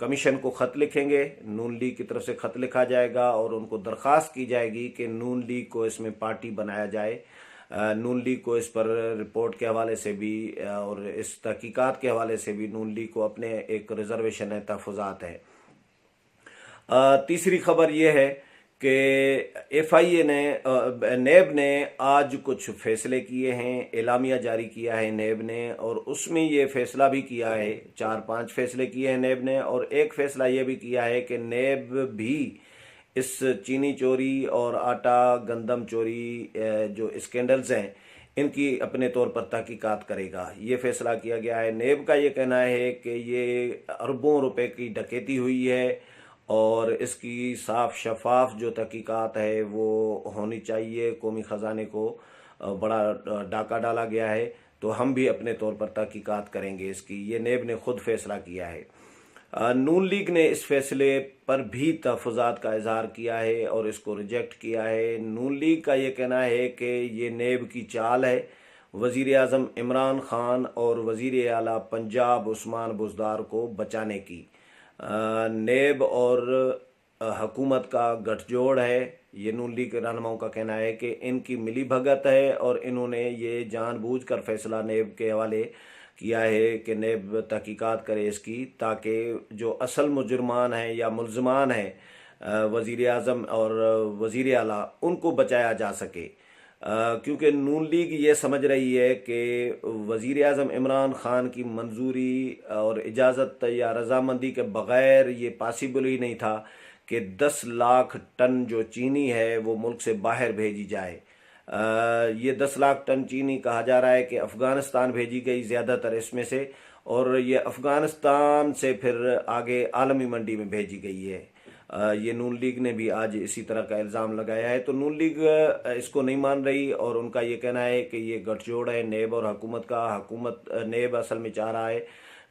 Commission کو خط لکھیں گے، نون لیگ کی طرف سے خط لکھا جائے گا اور ان کو درخواست کی جائے گی کہ نون لیگ کو اس میں پارٹی بنایا جائے۔ نون لیگ کو اس پر رپورٹ کے حوالے سے بھی اور اس تحقیقات کے حوالے سے بھی نون لیگ کو اپنے ایک ریزرویشن ہے، تحفظات ہے۔ تیسری خبر یہ ہے کہ ایف آئی اے نے نیب نے آج کچھ فیصلے کیے ہیں، اعلامیہ جاری کیا ہے نیب نے، اور اس میں یہ فیصلہ بھی کیا ہے، 4-5 فیصلے کیے ہیں نیب نے، اور ایک فیصلہ یہ بھی کیا ہے کہ نیب بھی اس چینی چوری اور آٹا گندم چوری جو اسکینڈلز ہیں ان کی اپنے طور پر تحقیقات کرے گا۔ یہ فیصلہ کیا گیا ہے۔ نیب کا یہ کہنا ہے کہ یہ اربوں روپے کی ڈکیتی ہوئی ہے اور اس کی صاف شفاف جو تحقیقات ہے وہ ہونی چاہیے۔ قومی خزانے کو بڑا ڈاکہ ڈالا گیا ہے، تو ہم بھی اپنے طور پر تحقیقات کریں گے اس کی۔ یہ نیب نے خود فیصلہ کیا ہے۔ نون لیگ نے اس فیصلے پر بھی تحفظات کا اظہار کیا ہے اور اس کو ریجیکٹ کیا ہے۔ نون لیگ کا یہ کہنا ہے کہ یہ نیب کی چال ہے وزیر اعظم عمران خان اور وزیر اعلیٰ پنجاب عثمان بزدار کو بچانے کی۔ نیب اور حکومت کا گٹھ جوڑ ہے، یہ نون لیگ کے رہنماؤں کا کہنا ہے کہ ان کی ملی بھگت ہے اور انہوں نے یہ جان بوجھ کر فیصلہ نیب کے حوالے کیا ہے کہ نیب تحقیقات کرے اس کی، تاکہ جو اصل مجرمان ہیں یا ملزمان ہیں وزیر اعظم اور وزیر اعلیٰ ان کو بچایا جا سکے۔ کیونکہ نون لیگ یہ سمجھ رہی ہے کہ وزیر اعظم عمران خان کی منظوری اور اجازت یا رضامندی کے بغیر یہ پاسبل ہی نہیں تھا کہ 10 لاکھ ٹن جو چینی ہے وہ ملک سے باہر بھیجی جائے۔ یہ 10 لاکھ ٹن چینی کہا جا رہا ہے کہ افغانستان بھیجی گئی زیادہ تر اس میں سے، اور یہ افغانستان سے پھر آگے عالمی منڈی میں بھیجی گئی ہے۔ یہ نون لیگ نے بھی آج اسی طرح کا الزام لگایا ہے، تو نون لیگ اس کو نہیں مان رہی اور ان کا یہ کہنا ہے کہ یہ گٹھ جوڑ ہے نیب اور حکومت کا۔ نیب اصل میں چاہ رہا ہے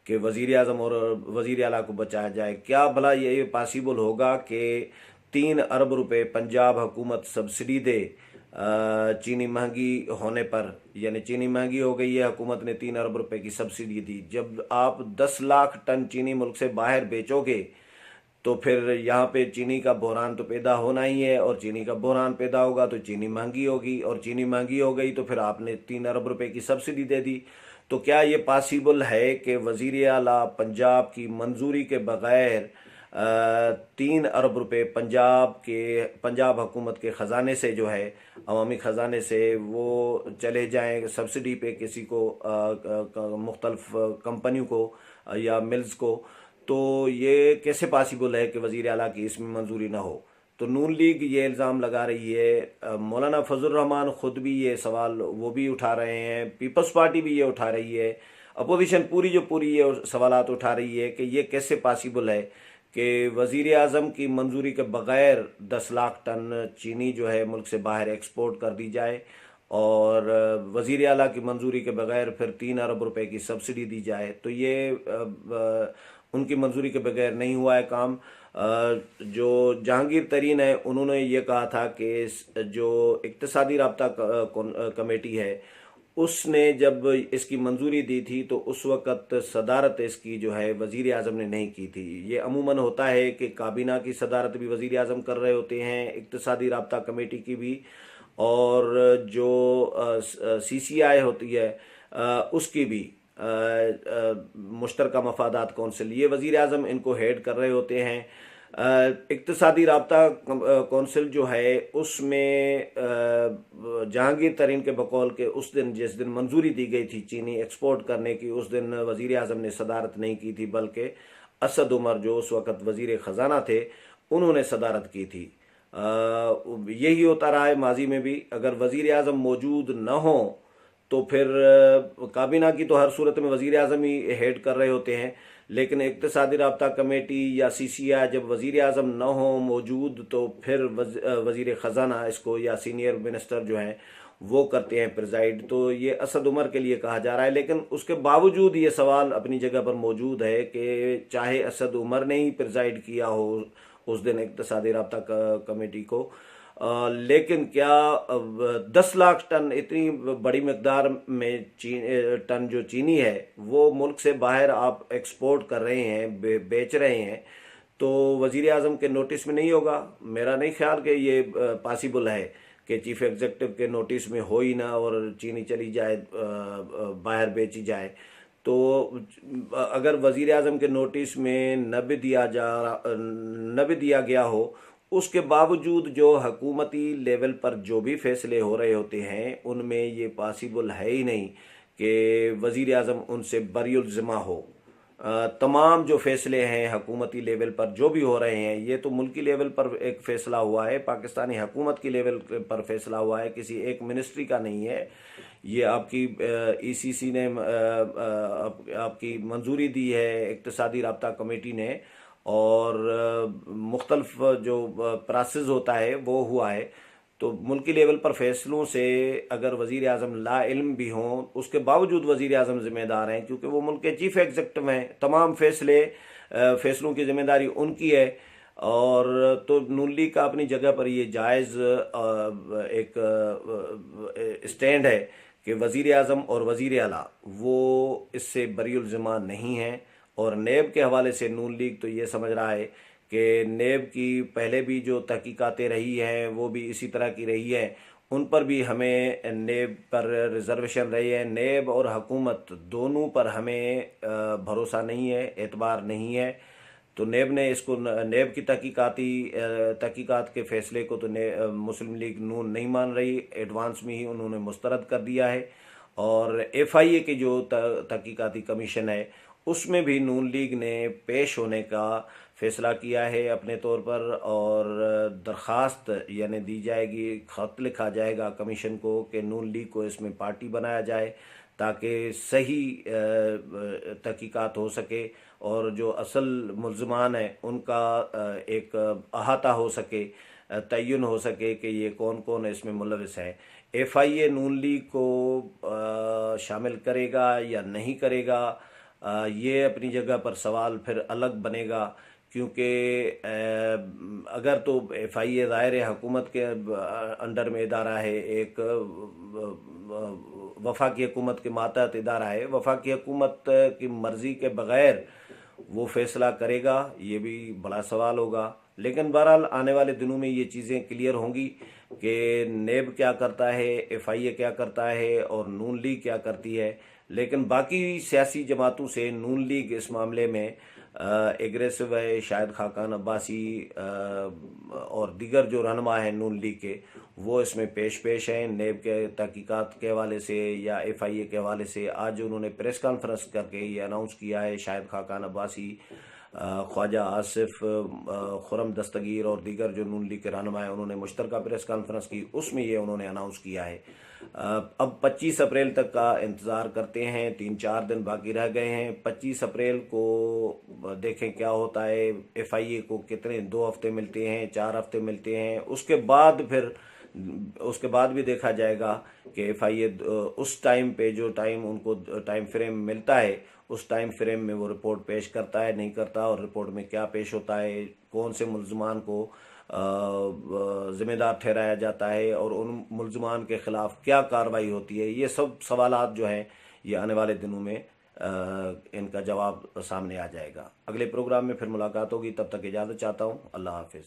کہ وزیر اعظم اور وزیر اعلیٰ کو بچایا جائے۔ کیا بھلا یہ پاسبل ہوگا کہ 3 ارب روپے پنجاب حکومت سبسڈی دے چینی مہنگی ہونے پر؟ یعنی چینی مہنگی ہو گئی ہے، حکومت نے 3 ارب روپے کی سبسڈی دی۔ جب آپ 10 لاکھ ٹن چینی ملک سے باہر بیچو گے تو پھر یہاں پہ چینی کا بحران تو پیدا ہونا ہی ہے، اور چینی کا بحران پیدا ہوگا تو چینی مہنگی ہوگی، اور چینی مہنگی ہو گئی تو پھر آپ نے 3 ارب روپے کی سبسڈی دے دی۔ تو کیا یہ پاسبل ہے کہ وزیر اعلیٰ پنجاب کی منظوری کے بغیر 3 ارب روپے پنجاب حکومت کے خزانے سے جو ہے، عوامی خزانے سے، وہ چلے جائیں سبسڈی پہ کسی کو، مختلف کمپنیوں کو یا ملز کو؟ تو یہ کیسے پاسبل ہے کہ وزیر اعلیٰ کی اس میں منظوری نہ ہو؟ تو نون لیگ یہ الزام لگا رہی ہے۔ مولانا فضل الرحمان خود بھی یہ سوال وہ بھی اٹھا رہے ہیں، پیپلز پارٹی بھی یہ اٹھا رہی ہے، اپوزیشن پوری یہ سوالات اٹھا رہی ہے کہ یہ کیسے پاسبل ہے کہ وزیر اعظم کی منظوری کے بغیر 10 لاکھ ٹن چینی جو ہے ملک سے باہر ایکسپورٹ کر دی جائے، اور وزیر اعلیٰ کی منظوری کے بغیر پھر 3 ارب روپے کی سبسڈی دی جائے۔ تو یہ ان کی منظوری کے بغیر نہیں ہوا ہے کام۔ جو جہانگیر ترین ہے انہوں نے یہ کہا تھا کہ جو اقتصادی رابطہ کمیٹی ہے اس نے جب اس کی منظوری دی تھی تو اس وقت صدارت اس کی جو ہے وزیر اعظم نے نہیں کی تھی۔ یہ عموماً ہوتا ہے کہ کابینہ کی صدارت بھی وزیر اعظم کر رہے ہوتے ہیں، اقتصادی رابطہ کمیٹی کی بھی، اور جو سی سی آئی ہوتی ہے اس کی بھی، مشترکہ مفادات کونسل، یہ وزیر اعظم ان کو ہیڈ کر رہے ہوتے ہیں۔ اقتصادی رابطہ کونسل جو ہے اس میں جہانگیر ترین کے بقول کہ اس دن جس دن منظوری دی گئی تھی چینی ایکسپورٹ کرنے کی، اس دن وزیر اعظم نے صدارت نہیں کی تھی، بلکہ اسد عمر جو اس وقت وزیر خزانہ تھے انہوں نے صدارت کی تھی۔ یہی ہوتا رہا ہے ماضی میں بھی، اگر وزیر اعظم موجود نہ ہوں تو پھر کابینہ کی تو ہر صورت میں وزیر اعظم ہی ہیڈ کر رہے ہوتے ہیں، لیکن اقتصادی رابطہ کمیٹی یا سی سی آئی جب وزیر اعظم نہ ہوں موجود تو پھر وزیر خزانہ اس کو یا سینئر منسٹر جو ہیں وہ کرتے ہیں پریزائڈ۔ تو یہ اسد عمر کے لیے کہا جا رہا ہے، لیکن اس کے باوجود یہ سوال اپنی جگہ پر موجود ہے کہ چاہے اسد عمر نے ہی پریزائڈ کیا ہو اس دن اقتصادی رابطہ کمیٹی کو، لیکن کیا 10 لاکھ ٹن اتنی بڑی مقدار میں ٹن جو چینی ہے وہ ملک سے باہر آپ ایکسپورٹ کر رہے ہیں، بیچ رہے ہیں، تو وزیر اعظم کے نوٹس میں نہیں ہوگا؟ میرا نہیں خیال کہ یہ پاسبل ہے کہ چیف ایگزیکٹو کے نوٹس میں ہو ہی نہ اور چینی چلی جائے، باہر بیچی جائے۔ تو اگر وزیر اعظم کے نوٹس میں نہ بھی دیا گیا ہو، اس کے باوجود جو حکومتی لیول پر جو بھی فیصلے ہو رہے ہوتے ہیں ان میں یہ پاسبل ہے ہی نہیں کہ وزیر اعظم ان سے بری الذمہ ہو۔ تمام جو فیصلے ہیں حکومتی لیول پر جو بھی ہو رہے ہیں، یہ تو ملکی لیول پر ایک فیصلہ ہوا ہے، پاکستانی حکومت کی لیول پر فیصلہ ہوا ہے، کسی ایک منسٹری کا نہیں ہے۔ یہ آپ کی ای سی سی نے آپ کی منظوری دی ہے، اقتصادی رابطہ کمیٹی نے، اور مختلف جو پروسیس ہوتا ہے وہ ہوا ہے۔ تو ملکی لیول پر فیصلوں سے اگر وزیر اعظم لا علم بھی ہوں، اس کے باوجود وزیر اعظم ذمہ دار ہیں، کیونکہ وہ ملک کے چیف ایگزیکٹو ہیں، تمام فیصلوں کی ذمہ داری ان کی ہے۔ اور تو نون لیگ کا اپنی جگہ پر یہ جائز ایک اسٹینڈ ہے کہ وزیر اعظم اور وزیر اعلیٰ وہ اس سے بری الذمہ نہیں ہیں۔ اور نیب کے حوالے سے نون لیگ تو یہ سمجھ رہا ہے کہ نیب کی پہلے بھی جو تحقیقاتیں رہی ہیں وہ بھی اسی طرح کی رہی ہیں، ان پر بھی ہمیں نیب پر ریزرویشن رہی ہے، نیب اور حکومت دونوں پر ہمیں بھروسہ نہیں ہے، اعتبار نہیں ہے۔ تو نیب کی تحقیقات کے فیصلے کو تو مسلم لیگ نون نہیں مان رہی، ایڈوانس میں ہی انہوں نے مسترد کر دیا ہے۔ اور ایف آئی اے کی جو تحقیقاتی کمیشن ہے اس میں بھی نون لیگ نے پیش ہونے کا فیصلہ کیا ہے اپنے طور پر، اور درخواست یعنی دی جائے گی، خط لکھا جائے گا کمیشن کو کہ نون لیگ کو اس میں پارٹی بنایا جائے تاکہ صحیح تحقیقات ہو سکے اور جو اصل ملزمان ہیں ان کا ایک احاطہ ہو سکے، تعین ہو سکے کہ یہ کون کون اس میں ملوث ہے۔ ایف آئی اے نون لیگ کو شامل کرے گا یا نہیں کرے گا، یہ اپنی جگہ پر سوال پھر الگ بنے گا، کیونکہ اگر تو ایف آئی اے ظاہر حکومت کے انڈر میں ادارہ ہے، ایک وفاقی حکومت کے ماتحت ادارہ ہے، وفاقی حکومت کی مرضی کے بغیر وہ فیصلہ کرے گا، یہ بھی بڑا سوال ہوگا۔ لیکن بہرحال آنے والے دنوں میں یہ چیزیں کلیئر ہوں گی کہ نیب کیا کرتا ہے، ایف آئی اے کیا کرتا ہے اور نون لیگ کیا کرتی ہے۔ لیکن باقی سیاسی جماعتوں سے نون لیگ اس معاملے میں ایگریسو ہے۔ شاہد خاقان عباسی اور دیگر جو رہنما ہیں نون لیگ کے، وہ اس میں پیش ہیں نیب کے تحقیقات کے حوالے سے یا ایف آئی اے کے حوالے سے۔ آج انہوں نے پریس کانفرنس کر کے یہ اناؤنس کیا ہے، شاہد خاقان عباسی، خواجہ آصف، خرم دستگیر اور دیگر جو نون لیگ کے رہنما ہیں، انہوں نے مشترکہ پریس کانفرنس کی، اس میں یہ انہوں نے اناؤنس کیا ہے۔ اب 25 اپریل تک کا انتظار کرتے ہیں، 3-4 دن باقی رہ گئے ہیں۔ 25 اپریل کو دیکھیں کیا ہوتا ہے، ایف آئی اے کو کتنے 2 ہفتے ملتے ہیں، 4 ہفتے ملتے ہیں، اس کے بعد بھی دیکھا جائے گا کہ ایف آئی اے اس ٹائم پہ جو ان کو ٹائم فریم ملتا ہے اس ٹائم فریم میں وہ رپورٹ پیش کرتا ہے نہیں کرتا، اور رپورٹ میں کیا پیش ہوتا ہے، کون سے ملزمان کو ذمہ دار ٹھہرایا جاتا ہے اور ان ملزمان کے خلاف کیا کارروائی ہوتی ہے۔ یہ سب سوالات جو ہیں یہ آنے والے دنوں میں ان کا جواب سامنے آ جائے گا۔ اگلے پروگرام میں پھر ملاقات ہوگی، تب تک اجازت چاہتا ہوں، اللہ حافظ۔